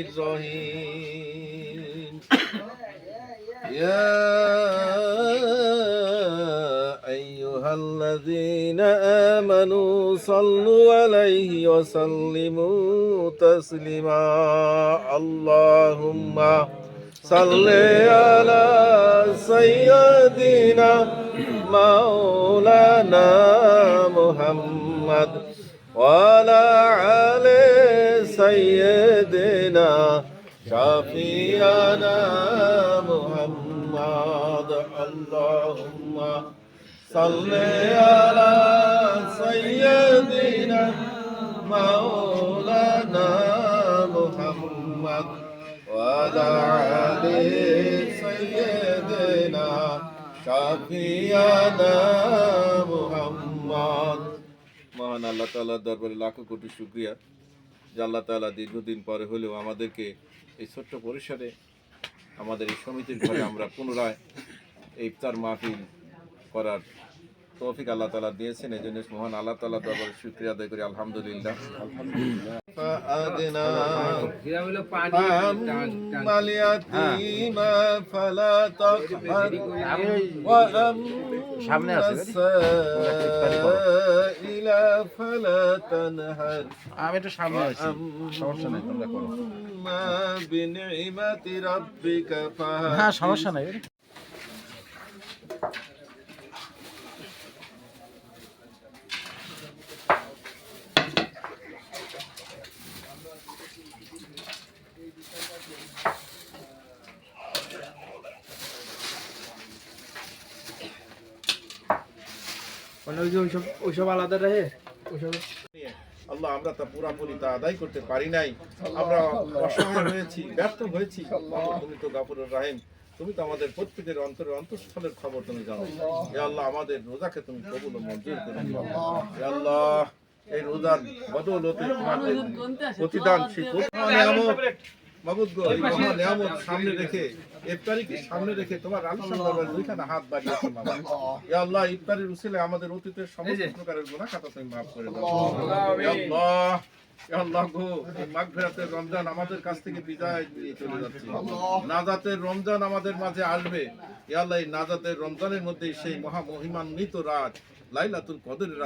الرحيم يا أيها الذين آمنوا صلوا عليه وسلموا تسليما اللهم صل على سيدنا مولانا محمد وعلى آل سيدنا شفيعنا محمد اللهم صل على سيدنا مولانا محمد وعلى آل سيدنا شفيعنا محمد মহান আল্লাহ তাআলার দরবারে লাখো কোটি শুকরিয়া যে আল্লাহ তাআলা দীর্ঘদিন পরে হলেও আমাদেরকে এই ছোট্ট পরিসরে আমাদের এই সমিতির ঘরে আমরা পুনরায় এই ইফতার মাহফিল করার তৌফিক আল্লাহ তাআলা দিয়েছেন। এই জন্য মহান আল্লাহ তাআলার দরবারে শুকরিয়া আদায় করি আলহামদুলিল্লাহ। সামনে আমি একটু সামনে আছি, সমস্যা নেই, তোমরা করো। হ্যাঁ সমস্যা নাই। ওইসব আলাদা রহে আল্লাহ আমরা তা পুরাপুরি তা আদায় করতে পারি নাই, আমরা অসহায় হয়েছি, ব্যর্থ হয়েছি। তুমি তো গাফুরুর রহিম, তুমি তো আমাদের প্রত্যেকের অন্তরের অন্তঃস্থলের খবর তুমি জানো। হে আল্লাহ আমাদের রোজাকে তুমি কবুল ও মঞ্জুর করে নিও। হে আল্লাহ এই রোজার বদৌলতে তোমাদের প্রতিদান মাবুদ গো, এই মহা নিয়ামত সামনে রেখে, ইফতারিকে সামনে রেখে তোমার আলিশান দরবারে দুইখানা হাত বাড়িয়েছি মাওলা। ইয়া আল্লাহ ইফতারির উসিলায় আমাদের অতীতের সমস্ত প্রকারের গুনাহ খাতা তুমি maaf করে দাও। ইয়া আল্লাহ, ইয়া আল্লাহ গো, এই মাগফিরাতের রমজান আমাদের কাছ থেকে বিদায় নিয়ে চলে যাচ্ছে। নাজাতের রমজান আমাদের মাঝে আসবে। ইয়া আল্লাহ এই নাজাতের রমজানের মধ্যে সেই মহা মহিমান্বিত রাত লাইলাতুল কদরের